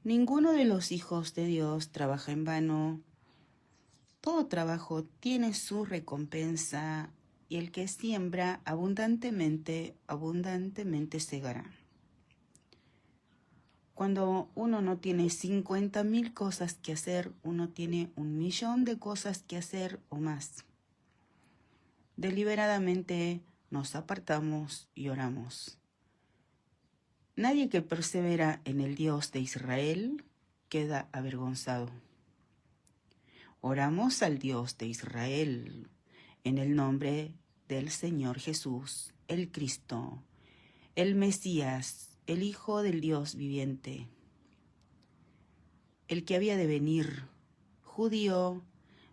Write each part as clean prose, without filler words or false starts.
Ninguno de los hijos de Dios trabaja en vano. Todo trabajo tiene su recompensa, y el que siembra abundantemente, abundantemente segará. Cuando uno no tiene 50.000 cosas que hacer, uno tiene 1.000.000 de cosas que hacer o más. Deliberadamente nos apartamos y oramos. Nadie que persevera en el Dios de Israel queda avergonzado. Oramos al Dios de Israel en el nombre del Señor Jesús, el Cristo, el Mesías, el Hijo del Dios viviente, el que había de venir, judío,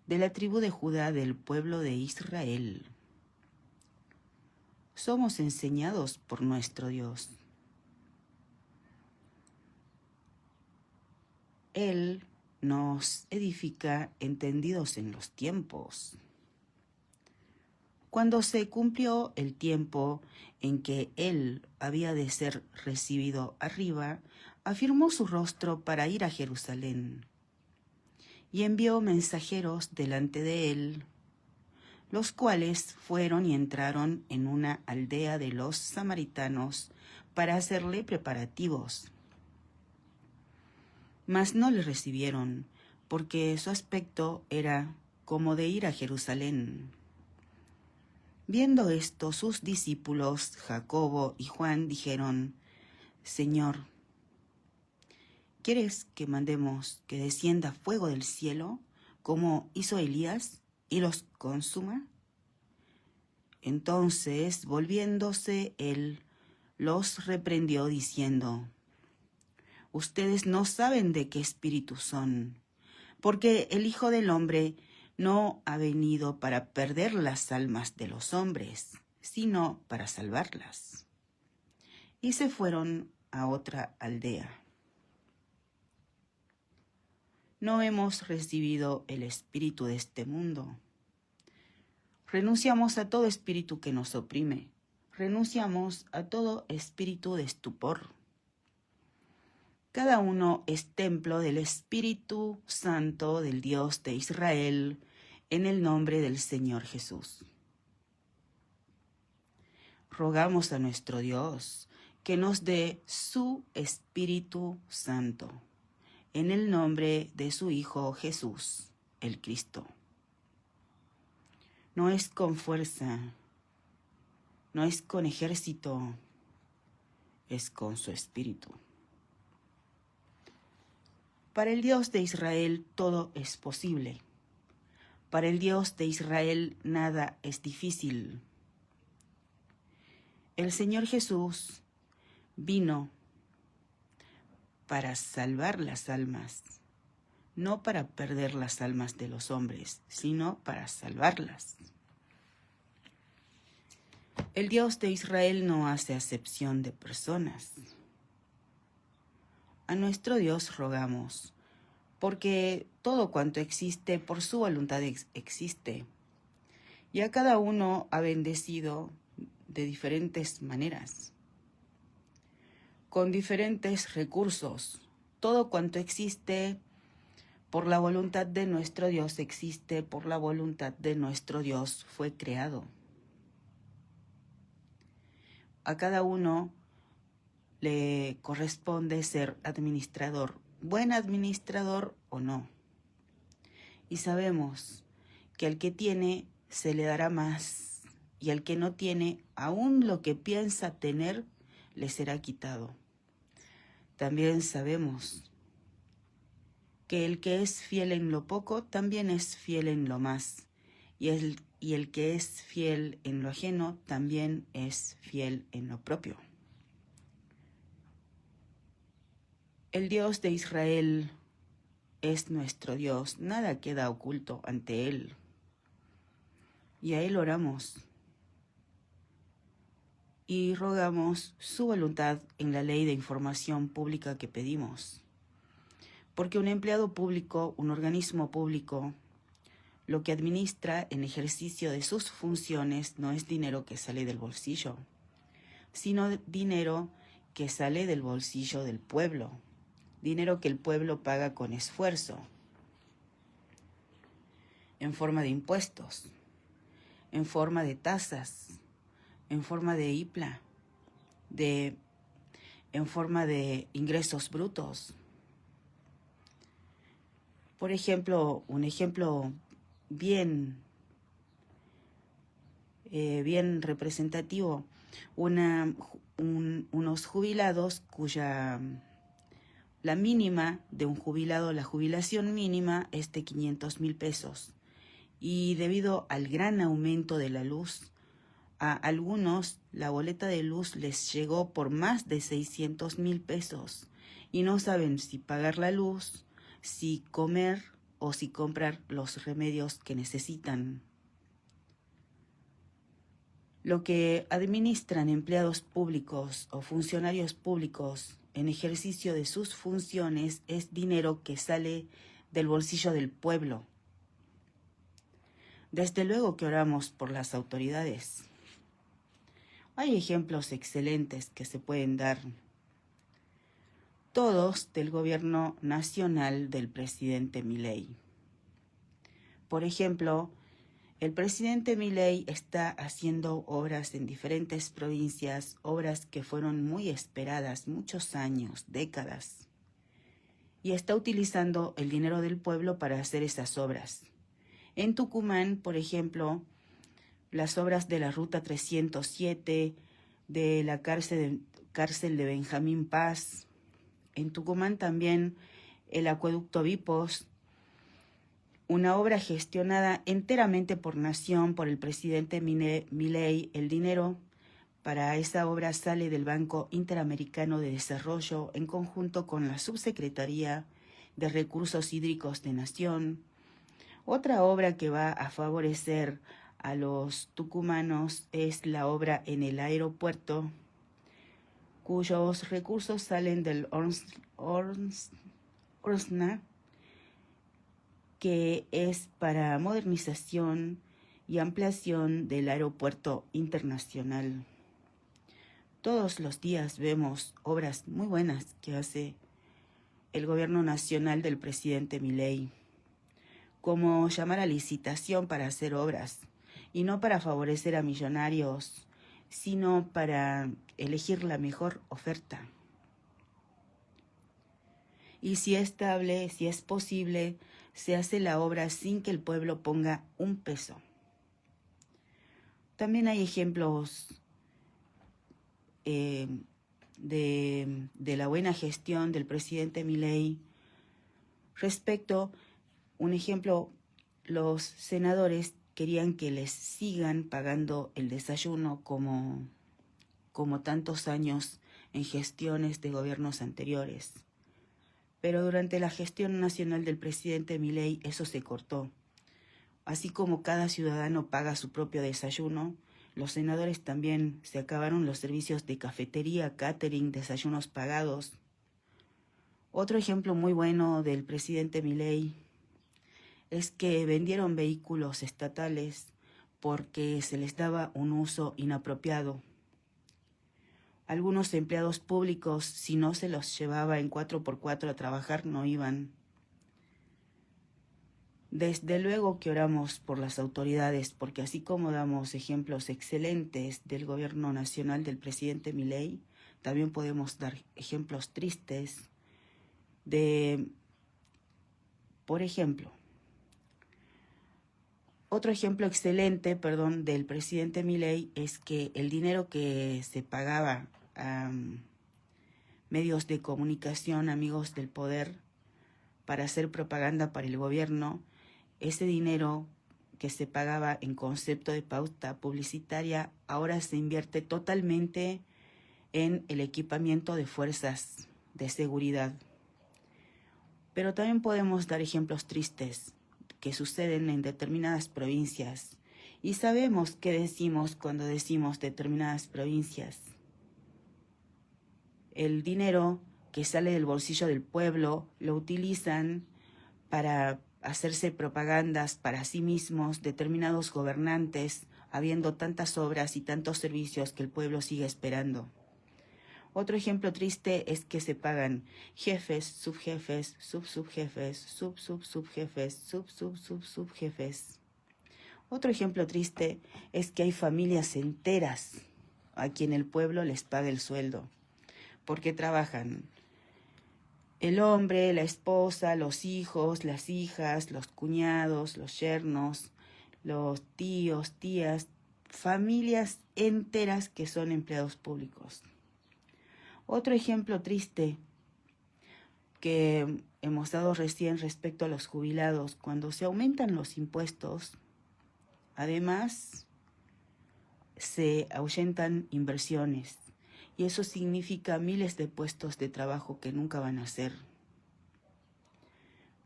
de la tribu de Judá, del pueblo de Israel. Somos enseñados por nuestro Dios. Él nos edifica entendidos en los tiempos. Cuando se cumplió el tiempo en que él había de ser recibido arriba, afirmó su rostro para ir a Jerusalén y envió mensajeros delante de él, los cuales fueron y entraron en una aldea de los samaritanos para hacerle preparativos. Mas no le recibieron, porque su aspecto era como de ir a Jerusalén. Viendo esto, sus discípulos, Jacobo y Juan, dijeron: Señor, ¿quieres que mandemos que descienda fuego del cielo, como hizo Elías, y los consuma? Entonces, volviéndose él, los reprendió diciendo: Ustedes no saben de qué espíritu son, porque el Hijo del Hombre no ha venido para perder las almas de los hombres, sino para salvarlas. Y se fueron a otra aldea. No hemos recibido el espíritu de este mundo. Renunciamos a todo espíritu que nos oprime. Renunciamos a todo espíritu de estupor. Cada uno es templo del Espíritu Santo del Dios de Israel, en el nombre del Señor Jesús. Rogamos a nuestro Dios que nos dé su Espíritu Santo, en el nombre de su Hijo Jesús, el Cristo. No es con fuerza, no es con ejército, es con su Espíritu. Para el Dios de Israel todo es posible. Para el Dios de Israel nada es difícil. El Señor Jesús vino para salvar las almas, no para perder las almas de los hombres, sino para salvarlas. El Dios de Israel no hace acepción de personas. A nuestro Dios rogamos, porque todo cuanto existe por su voluntad existe, y a cada uno ha bendecido de diferentes maneras, con diferentes recursos. Todo cuanto existe por la voluntad de nuestro Dios existe, por la voluntad de nuestro Dios fue creado. A cada uno le corresponde ser administrador, buen administrador o no. Y sabemos que al que tiene se le dará más, y al que no tiene, aún lo que piensa tener, le será quitado. También sabemos que el que es fiel en lo poco, también es fiel en lo más, y el que es fiel en lo ajeno, también es fiel en lo propio. El Dios de Israel es nuestro Dios, nada queda oculto ante Él. Y a Él oramos y rogamos su voluntad en la ley de información pública que pedimos. Porque un empleado público, un organismo público, lo que administra en ejercicio de sus funciones no es dinero que sale del bolsillo, sino dinero que sale del bolsillo del pueblo. dinero que el pueblo paga con esfuerzo, en forma de impuestos, en forma de tasas, en forma de IPLA, en forma de ingresos brutos. Por ejemplo, un ejemplo bien representativo, unos jubilados la mínima de un jubilado, la jubilación mínima es de 500,000 pesos. Y debido al gran aumento de la luz, a algunos la boleta de luz les llegó por más de 600,000 pesos y no saben si pagar la luz, si comer o si comprar los remedios que necesitan. Lo que administran empleados públicos o funcionarios públicos en ejercicio de sus funciones es dinero que sale del bolsillo del pueblo. Desde luego que oramos por las autoridades. Hay ejemplos excelentes que se pueden dar, todos del gobierno nacional del presidente Milei. Por ejemplo, el presidente Milei está haciendo obras en diferentes provincias, obras que fueron muy esperadas, muchos años, décadas, y está utilizando el dinero del pueblo para hacer esas obras. En Tucumán, por ejemplo, las obras de la Ruta 307, de la cárcel de Benjamín Paz. En Tucumán también el acueducto Vipos, una obra gestionada enteramente por Nación, por el presidente Milei. El dinero para esa obra sale del Banco Interamericano de Desarrollo en conjunto con la Subsecretaría de Recursos Hídricos de Nación. Otra obra que va a favorecer a los tucumanos es la obra en el aeropuerto, cuyos recursos salen del ORSNA, que es para modernización y ampliación del aeropuerto internacional. Todos los días vemos obras muy buenas que hace el gobierno nacional del presidente Milei, como llamar a licitación para hacer obras, y no para favorecer a millonarios, sino para elegir la mejor oferta. Y si es estable, si es posible, se hace la obra sin que el pueblo ponga un peso. También hay ejemplos de la buena gestión del presidente Milei respecto, un ejemplo, los senadores querían que les sigan pagando el desayuno como tantos años en gestiones de gobiernos anteriores. Pero durante la gestión nacional del presidente Milei eso se cortó. Así como cada ciudadano paga su propio desayuno, los senadores también se acabaron los servicios de cafetería, catering, desayunos pagados. Otro ejemplo muy bueno del presidente Milei es que vendieron vehículos estatales porque se les daba un uso inapropiado. Algunos empleados públicos, si no se los llevaba en 4x4 a trabajar, no iban. Desde luego que oramos por las autoridades, porque así como damos ejemplos excelentes del gobierno nacional del presidente Milei, también podemos dar ejemplos tristes por ejemplo, otro ejemplo excelente, del presidente Milei es que el dinero que se pagaba a medios de comunicación, amigos del poder, para hacer propaganda para el gobierno, ese dinero que se pagaba en concepto de pauta publicitaria ahora se invierte totalmente en el equipamiento de fuerzas de seguridad. Pero también podemos dar ejemplos tristes que suceden en determinadas provincias. Y sabemos qué decimos cuando decimos determinadas provincias. El dinero que sale del bolsillo del pueblo lo utilizan para hacerse propagandas para sí mismos determinados gobernantes, habiendo tantas obras y tantos servicios que el pueblo sigue esperando. Otro ejemplo triste es que se pagan jefes, subjefes, subsubjefes, subsubsubjefes, subsubsubsubjefes. Otro ejemplo triste es que hay familias enteras a quien el pueblo les paga el sueldo, porque trabajan el hombre, la esposa, los hijos, las hijas, los cuñados, los yernos, los tíos, tías, familias enteras que son empleados públicos. Otro ejemplo triste que hemos dado recién respecto a los jubilados, cuando se aumentan los impuestos, además se ahuyentan inversiones y eso significa miles de puestos de trabajo que nunca van a ser.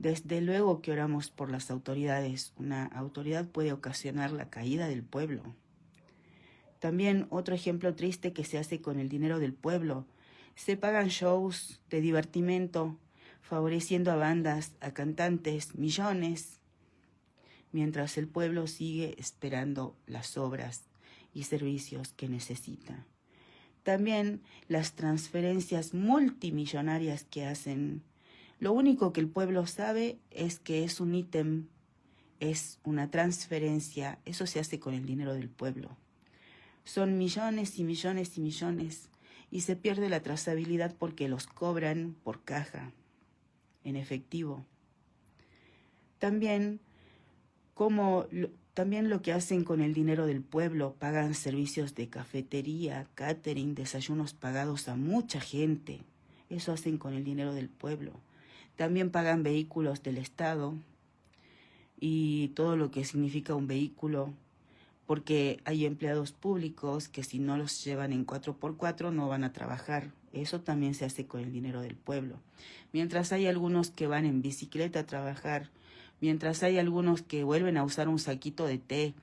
Desde luego que oramos por las autoridades. Una autoridad puede ocasionar la caída del pueblo. También otro ejemplo triste que se hace con el dinero del pueblo. Se pagan shows de divertimento, favoreciendo a bandas, a cantantes, millones, mientras el pueblo sigue esperando las obras y servicios que necesita. También las transferencias multimillonarias que hacen. Lo único que el pueblo sabe es que es un ítem, es una transferencia, eso se hace con el dinero del pueblo. Son millones y millones y millones y se pierde la trazabilidad porque los cobran por caja, en efectivo. También lo que hacen con el dinero del pueblo, pagan servicios de cafetería, catering, desayunos pagados a mucha gente. Eso hacen con el dinero del pueblo. También pagan vehículos del Estado y todo lo que significa un vehículo, porque hay empleados públicos que si no los llevan en 4x4 no van a trabajar. Eso también se hace con el dinero del pueblo. Mientras hay algunos que van en bicicleta a trabajar, mientras hay algunos que vuelven a usar un saquito de té,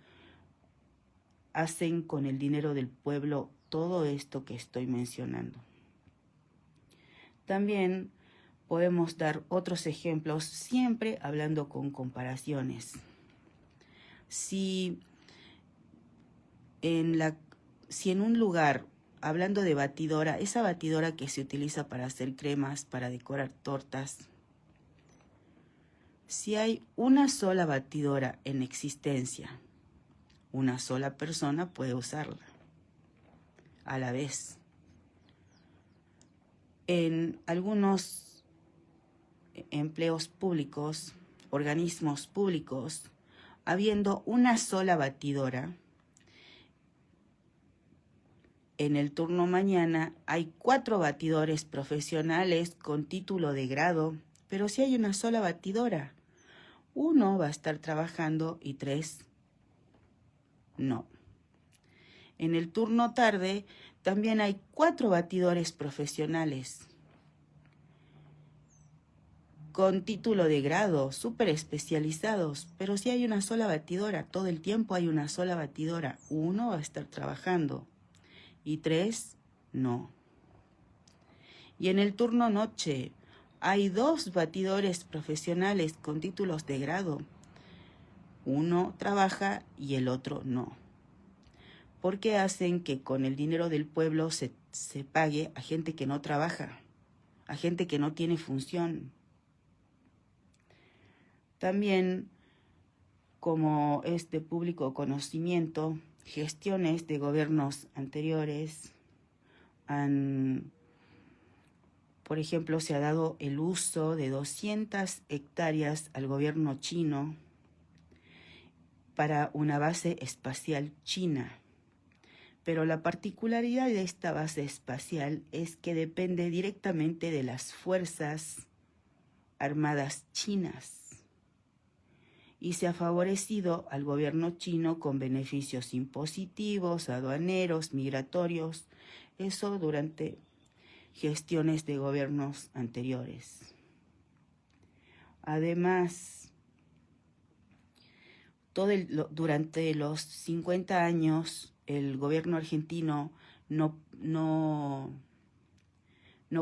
hacen con el dinero del pueblo todo esto que estoy mencionando. También podemos dar otros ejemplos, siempre hablando con comparaciones. Si en un lugar, hablando de batidora, esa batidora que se utiliza para hacer cremas, para decorar tortas, si hay una sola batidora en existencia, una sola persona puede usarla a la vez. En algunos empleos públicos, organismos públicos, habiendo una sola batidora, en el turno mañana hay 4 batidores profesionales con título de grado, pero si hay una sola batidora, 1 va a estar trabajando y 3 no. En el turno tarde también hay 4 batidores profesionales con título de grado, súper especializados, pero si hay una sola batidora, todo el tiempo hay una sola batidora, 1 va a estar trabajando y 3 no. Y en el turno noche hay 2 batidores profesionales con títulos de grado, 1 trabaja y el otro no. Porque hacen que con el dinero del pueblo se pague a gente que no trabaja, a gente que no tiene función. También, como es de público conocimiento, gestiones de gobiernos anteriores por ejemplo, se ha dado el uso de 200 hectáreas al gobierno chino para una base espacial china. Pero la particularidad de esta base espacial es que depende directamente de las fuerzas armadas chinas y se ha favorecido al gobierno chino con beneficios impositivos, aduaneros, migratorios, eso durante gestiones de gobiernos anteriores. Además, durante los 50 años, el gobierno argentino no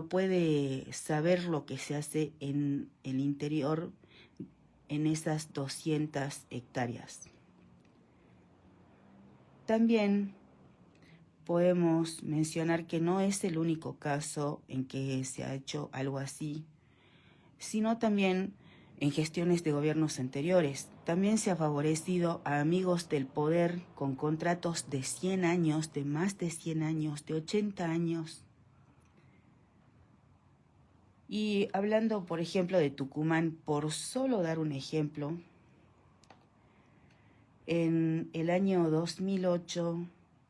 puede saber lo que se hace en el interior en esas 200 hectáreas. También podemos mencionar que no es el único caso en que se ha hecho algo así, sino también en gestiones de gobiernos anteriores. También se ha favorecido a amigos del poder con contratos de 100 años, de más de 100 años, de 80 años. Y hablando, por ejemplo, de Tucumán, por solo dar un ejemplo, en el año 2008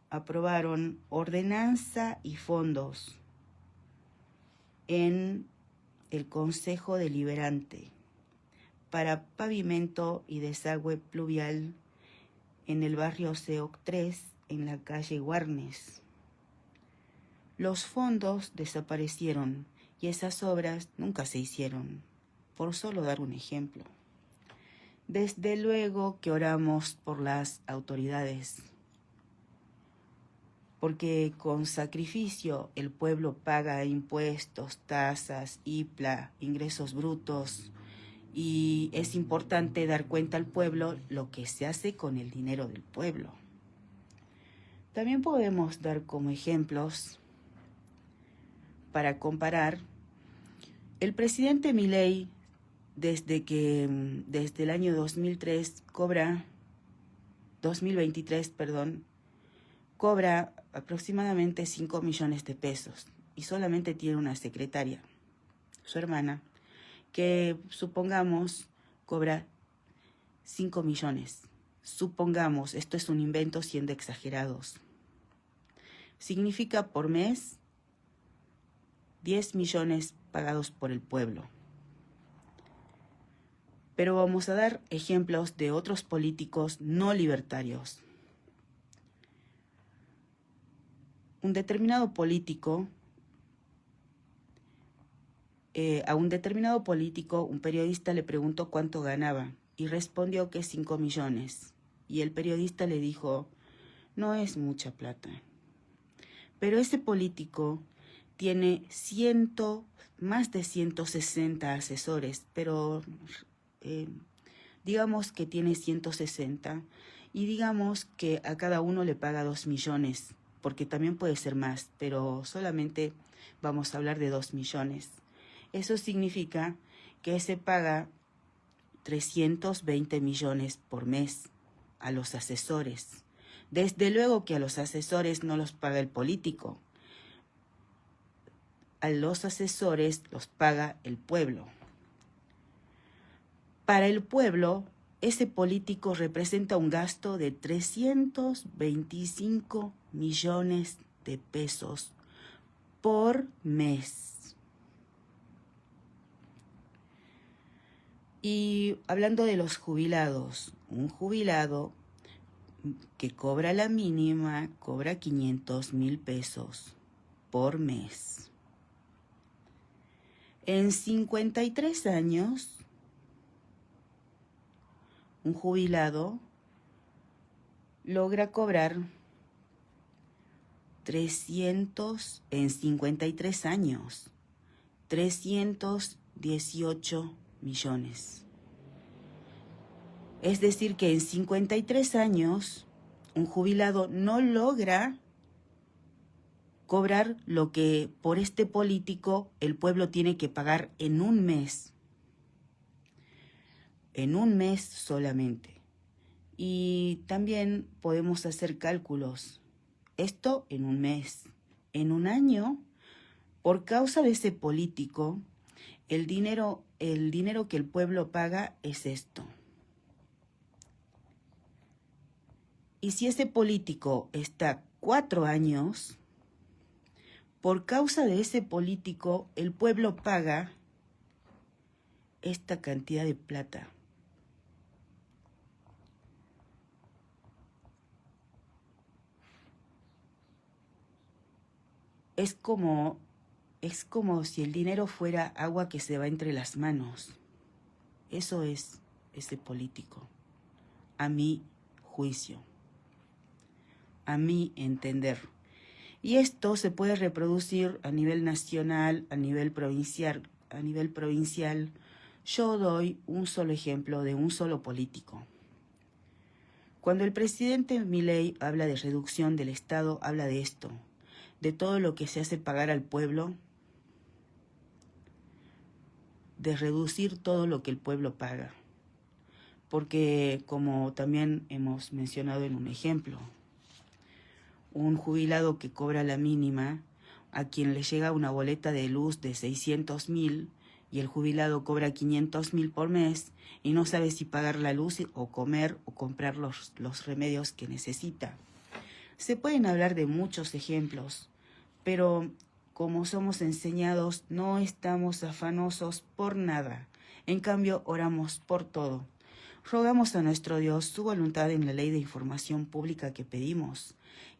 aprobaron ordenanza y fondos en el Consejo Deliberante para pavimento y desagüe pluvial en el barrio Seoc 3, en la calle Guarnes. Los fondos desaparecieron y esas obras nunca se hicieron, por solo dar un ejemplo. Desde luego que oramos por las autoridades, porque con sacrificio el pueblo paga impuestos, tasas, IPLA, ingresos brutos, y es importante dar cuenta al pueblo lo que se hace con el dinero del pueblo. También podemos dar como ejemplos para comparar. El presidente Milei, desde el año 2023, cobra aproximadamente 5 millones de pesos y solamente tiene una secretaria, su hermana, que supongamos cobra 5 millones. Supongamos, esto es un invento siendo exagerados. Significa por mes 10 millones pagados por el pueblo. Pero vamos a dar ejemplos de otros políticos no libertarios. A un determinado político, un periodista le preguntó cuánto ganaba y respondió que 5 millones. Y el periodista le dijo, no es mucha plata. Pero ese político tiene más de 160 asesores, pero digamos que tiene 160 y digamos que a cada uno le paga 2 millones, porque también puede ser más, pero solamente vamos a hablar de 2 millones. Eso significa que se paga 320 millones por mes a los asesores. Desde luego que a los asesores no los paga el político. A los asesores los paga el pueblo. Para el pueblo, ese político representa un gasto de 325 millones de pesos por mes. Y hablando de los jubilados, un jubilado que cobra la mínima cobra 500,000 pesos por mes. En 53 años, un jubilado logra cobrar 318 millones. Es decir, que en 53 años un jubilado no logra cobrar lo que por este político el pueblo tiene que pagar en un mes. En un mes solamente. Y también podemos hacer cálculos. Esto en un mes. En un año, por causa de ese político, el dinero que el pueblo paga es esto. Y si ese político está 4 años, por causa de ese político, el pueblo paga esta cantidad de plata. Es como si el dinero fuera agua que se va entre las manos. Eso es ese político, a mi juicio, a mi entender. Y esto se puede reproducir a nivel nacional, a nivel provincial. Yo doy un solo ejemplo de un solo político. Cuando el presidente Milei habla de reducción del Estado, habla de esto, de todo lo que se hace pagar al pueblo, de reducir todo lo que el pueblo paga. Porque, como también hemos mencionado en un ejemplo, un jubilado que cobra la mínima, a quien le llega una boleta de luz de 600.000 y el jubilado cobra 500.000 por mes y no sabe si pagar la luz o comer o comprar los remedios que necesita. Se pueden hablar de muchos ejemplos, pero como somos enseñados, no estamos afanosos por nada. En cambio, oramos por todo. Rogamos a nuestro Dios su voluntad en la ley de información pública que pedimos,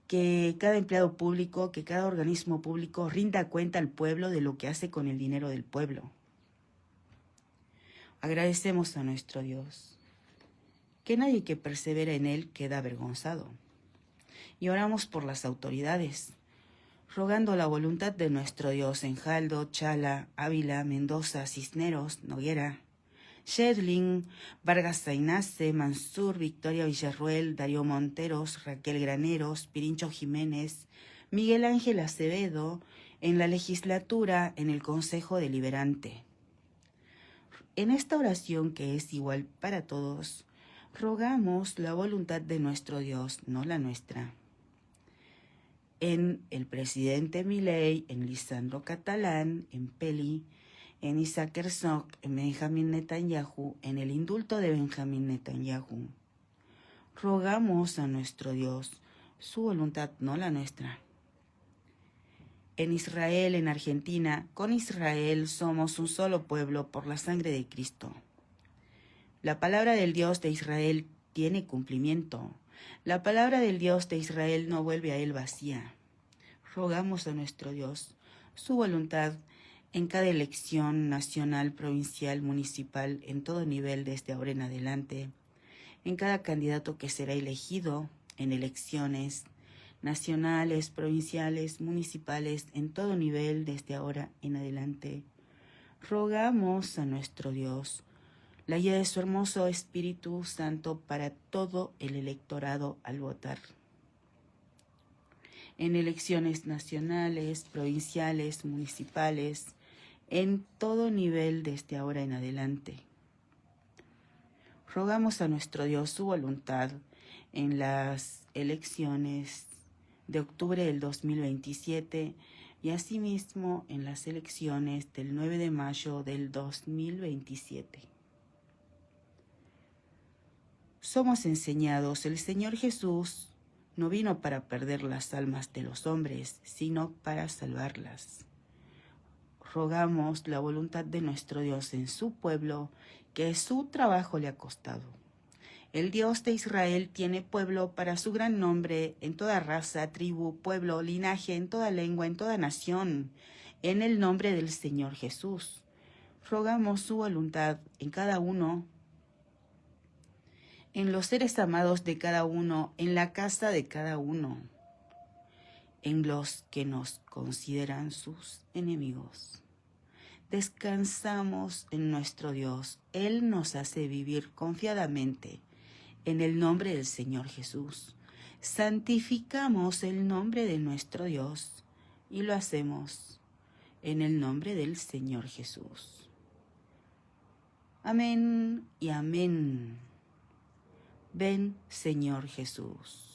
que cada empleado público, que cada organismo público rinda cuenta al pueblo de lo que hace con el dinero del pueblo. Agradecemos a nuestro Dios, que nadie que persevera en él queda avergonzado. Y oramos por las autoridades, rogando la voluntad de nuestro Dios en Jaldo, Chala, Ávila, Mendoza, Cisneros, Noguera, Shedling, Vargas Zainace, Mansur, Victoria Villarruel, Darío Monteros, Raquel Graneros, Pirincho Jiménez, Miguel Ángel Acevedo, en la legislatura, en el Consejo Deliberante. En esta oración, que es igual para todos, rogamos la voluntad de nuestro Dios, no la nuestra. En el presidente Milei, en Lisandro Catalán, en Peli, en Isaac Herzog, en Benjamín Netanyahu, en el indulto de Benjamín Netanyahu. Rogamos a nuestro Dios, su voluntad, no la nuestra. En Israel, en Argentina, con Israel somos un solo pueblo por la sangre de Cristo. La palabra del Dios de Israel tiene cumplimiento. La palabra del Dios de Israel no vuelve a él vacía. Rogamos a nuestro Dios, su voluntad en cada elección nacional, provincial, municipal, en todo nivel desde ahora en adelante, en cada candidato que será elegido en elecciones nacionales, provinciales, municipales, en todo nivel desde ahora en adelante. Rogamos a nuestro Dios la guía de su hermoso Espíritu Santo para todo el electorado al votar. En elecciones nacionales, provinciales, municipales, en todo nivel desde ahora en adelante. Rogamos a nuestro Dios su voluntad en las elecciones de octubre del 2027 y asimismo en las elecciones del 9 de mayo del 2027. Somos enseñados, el Señor Jesús no vino para perder las almas de los hombres, sino para salvarlas. Rogamos la voluntad de nuestro Dios en su pueblo, que su trabajo le ha costado. El Dios de Israel tiene pueblo para su gran nombre, en toda raza, tribu, pueblo, linaje, en toda lengua, en toda nación, en el nombre del Señor Jesús. Rogamos su voluntad en cada uno, en los seres amados de cada uno, en la casa de cada uno, en los que nos consideran sus enemigos. Descansamos en nuestro Dios. Él nos hace vivir confiadamente en el nombre del Señor Jesús. Santificamos el nombre de nuestro Dios y lo hacemos en el nombre del Señor Jesús. Amén y amén. Ven, Señor Jesús.